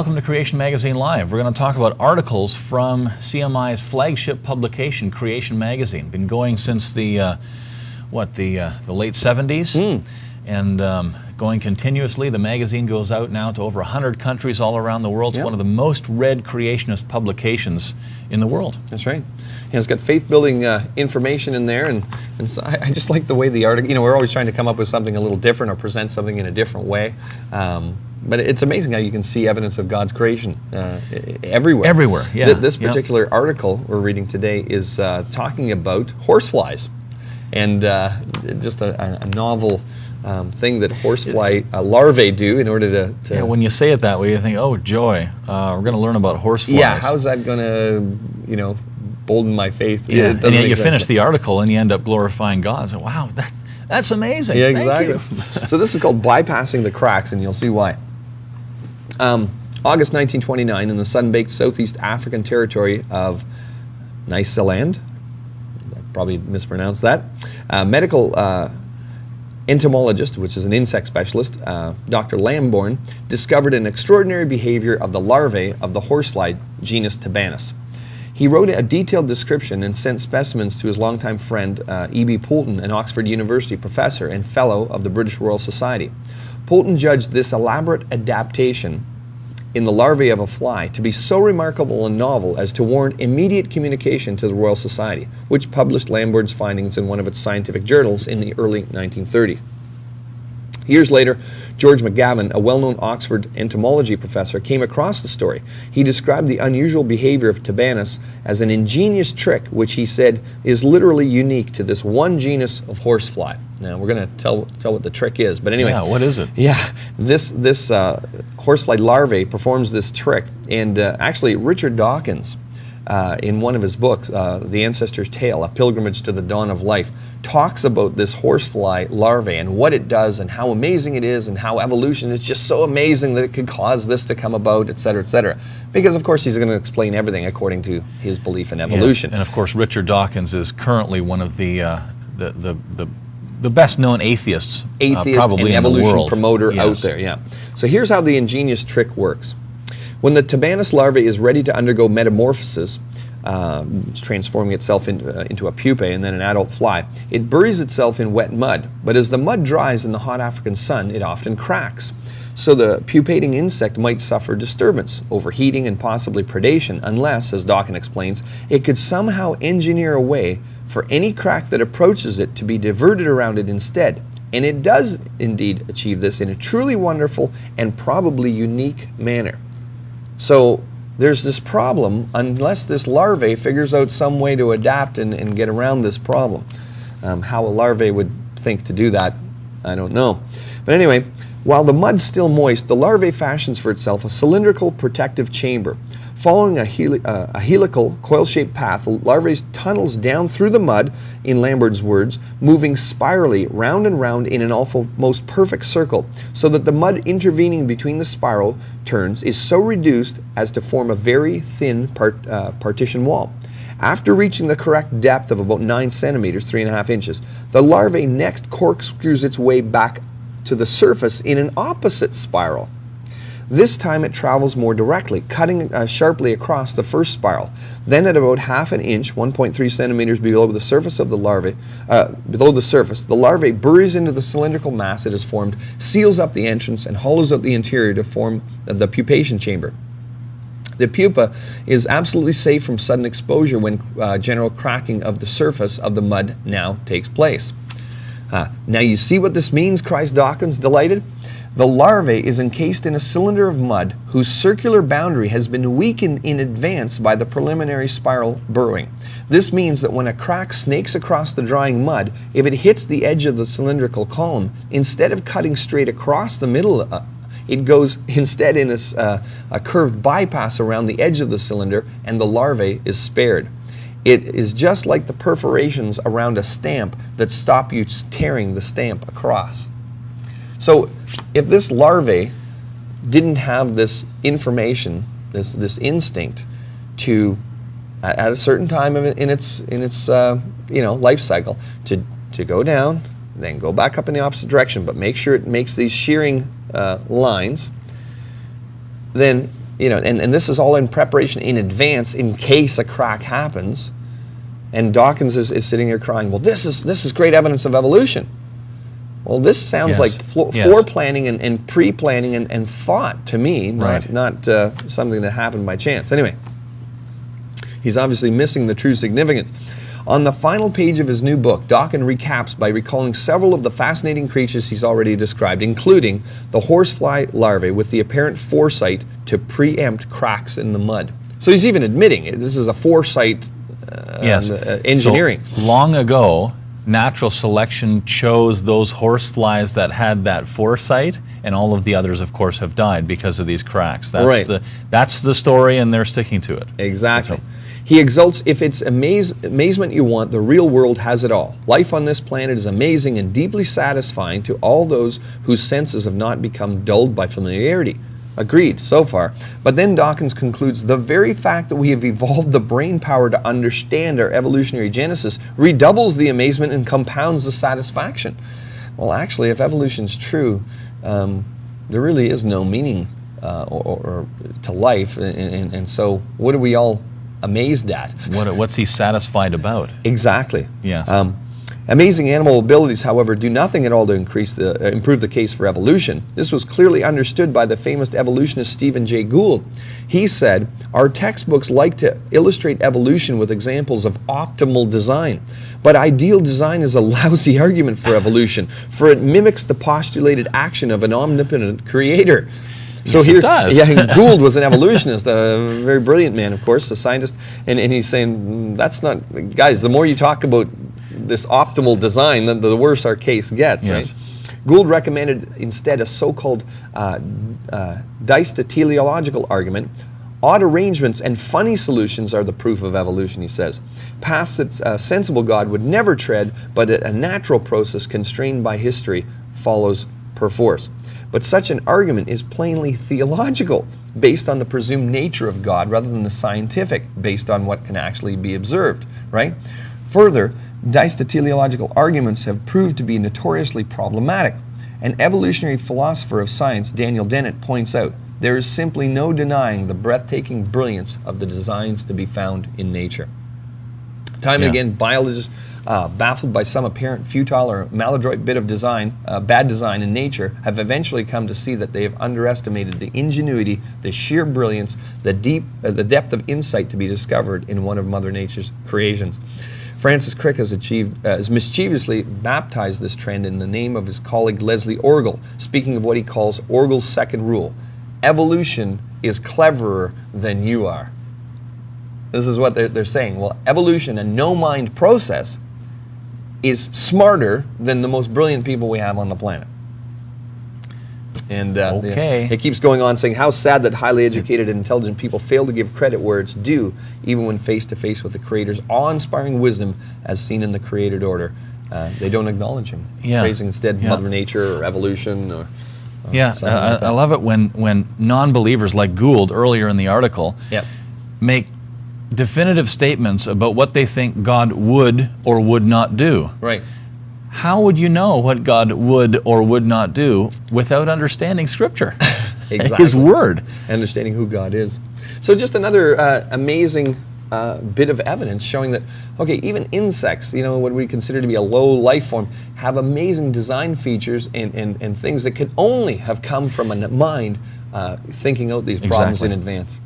Welcome to Creation Magazine Live. We're going to talk about articles from CMI's flagship publication, Creation Magazine. Been going since the late 70s, and going continuously. The magazine goes out now to over 100 countries all around the world. It's one of the most read creationist publications in the world. That's right. It's got faith-building information in there, and so I just like the way the article, we're always trying to come up with something a little different or present something in a different way. But it's amazing how you can see evidence of God's creation everywhere. Everywhere, yeah. This particular article we're reading today is talking about horseflies, and just a novel thing that horsefly larvae do in order to... Yeah, when you say it that way, you think, oh, joy, we're going to learn about horseflies. Yeah, how's that going to, bolden my faith? Yeah, and yet you finish the article and you end up glorifying God. So, wow, that's amazing. Yeah, Thank exactly. So this is called Bypassing the Cracks, and you'll see why. August 1929, in the sun-baked southeast African territory of Nyasaland, I probably mispronounced that, medical entomologist, which is an insect specialist, Dr. Lambourne, discovered an extraordinary behavior of the larvae of the horsefly genus Tabanus. He wrote a detailed description and sent specimens to his longtime friend, E.B. Poulton, an Oxford University professor and fellow of the British Royal Society. Poulton judged this elaborate adaptation in the larvae of a fly to be so remarkable and novel as to warrant immediate communication to the Royal Society, which published Lambourne's findings in one of its scientific journals in the early 1930s. Years later, George McGavin, a well-known Oxford entomology professor, came across the story. He described the unusual behavior of Tabanus as an ingenious trick, which he said is literally unique to this one genus of horsefly. Now, we're going to tell what the trick is, but anyway. Yeah, what is it? Yeah, this horsefly larvae performs this trick, and actually Richard Dawkins, in one of his books, The Ancestor's Tale, A Pilgrimage to the Dawn of Life, talks about this horsefly larvae and what it does and how amazing it is and how evolution is just so amazing that it could cause this to come about, etc., etc. Because, of course, he's going to explain everything according to his belief in evolution. Yeah. And, of course, Richard Dawkins is currently one of the best-known atheists probably and in the evolution world. promoter out there, yeah. So here's how the ingenious trick works. When the Tabanus larvae is ready to undergo metamorphosis, transforming itself into a pupae and then an adult fly, it buries itself in wet mud, but as the mud dries in the hot African sun, it often cracks. So the pupating insect might suffer disturbance, overheating, and possibly predation unless, as Dawkins explains, it could somehow engineer a way for any crack that approaches it to be diverted around it instead. And it does indeed achieve this in a truly wonderful and probably unique manner. So there's this problem unless this larvae figures out some way to adapt and get around this problem. How a larvae would think to do that, I don't know. But anyway, while the mud's still moist, the larvae fashions for itself a cylindrical protective chamber. Following a helical, coil-shaped path, the larvae tunnels down through the mud, in Lambert's words, moving spirally round and round in an almost perfect circle, so that the mud intervening between the spiral turns is so reduced as to form a very thin partition wall. After reaching the correct depth of about 9 centimeters, 3.5 inches, the larvae next corkscrews its way back to the surface in an opposite spiral. This time it travels more directly, cutting sharply across the first spiral. Then at about 1/2 inch, 1.3 centimeters below the surface of the larvae, the larvae buries into the cylindrical mass it has formed, seals up the entrance, and hollows out the interior to form the pupation chamber. The pupa is absolutely safe from sudden exposure when general cracking of the surface of the mud now takes place. Now you see what this means, cries Dawkins, delighted. The larvae is encased in a cylinder of mud whose circular boundary has been weakened in advance by the preliminary spiral burrowing. This means that when a crack snakes across the drying mud, if it hits the edge of the cylindrical column, instead of cutting straight across the middle, it goes instead in a curved bypass around the edge of the cylinder, and the larvae is spared. It is just like the perforations around a stamp that stop you tearing the stamp across. So if this larvae didn't have this information, this instinct to, at a certain time in its life cycle, to go down, then go back up in the opposite direction, but make sure it makes these shearing lines, then and this is all in preparation in advance in case a crack happens. And Dawkins is sitting here crying, well, this is great evidence of evolution. Well, this sounds like foreplanning and pre-planning and thought to me, not something that happened by chance. Anyway, he's obviously missing the true significance. On the final page of his new book, Dawkins recaps by recalling several of the fascinating creatures he's already described, including the horsefly larvae with the apparent foresight to preempt cracks in the mud. So he's even admitting it. This is a foresight engineering. So long ago, natural selection chose those horseflies that had that foresight, and all of the others, of course, have died because of these cracks. That's the story, and they're sticking to it. Exactly. He exults, if it's amazement you want, the real world has it all. Life on this planet is amazing and deeply satisfying to all those whose senses have not become dulled by familiarity. Agreed, so far. But then Dawkins concludes, the very fact that we have evolved the brain power to understand our evolutionary genesis redoubles the amazement and compounds the satisfaction. Well, actually, if evolution's true, there really is no meaning or to life, and so what are we all amazed at? What's he satisfied about? Exactly. Yes. Amazing animal abilities, however, do nothing at all to improve the case for evolution. This was clearly understood by the famous evolutionist Stephen Jay Gould. He said, our textbooks like to illustrate evolution with examples of optimal design. But ideal design is a lousy argument for evolution, for it mimics the postulated action of an omnipotent creator. So yes, it does. Yeah, Gould was an evolutionist, a very brilliant man, of course, a scientist, and he's saying, that's not, guys, the more you talk about this optimal design, the worse our case gets, right? Gould recommended instead a so-called diced teleological argument. Odd arrangements and funny solutions are the proof of evolution, he says. Paths that a sensible God would never tread, but that a natural process constrained by history follows perforce. But such an argument is plainly theological, based on the presumed nature of God rather than the scientific, based on what can actually be observed, right? Further, diced teleological arguments have proved to be notoriously problematic. An evolutionary philosopher of science, Daniel Dennett, points out, there is simply no denying the breathtaking brilliance of the designs to be found in nature. Time and again, biologists, baffled by some apparent futile or maladroit bit of design, bad design in nature, have eventually come to see that they have underestimated the ingenuity, the sheer brilliance, the depth of insight to be discovered in one of Mother Nature's creations. Francis Crick has mischievously baptized this trend in the name of his colleague Leslie Orgel, speaking of what he calls Orgel's second rule: evolution is cleverer than you are. This is what they're saying. Well, evolution, a no-mind process, is smarter than the most brilliant people we have on the planet. And it keeps going on saying, how sad that highly educated and intelligent people fail to give credit where it's due, even when face-to-face with the Creator's awe-inspiring wisdom as seen in the created order. They don't acknowledge him, praising instead Mother Nature or evolution or something like that. I love it when non-believers like Gould earlier in the article make definitive statements about what they think God would or would not do. Right. How would you know what God would or would not do without understanding Scripture? Exactly. His Word. Understanding who God is. So just another amazing bit of evidence showing that, okay, even insects, what we consider to be a low life form, have amazing design features and things that could only have come from a mind thinking out these problems in advance.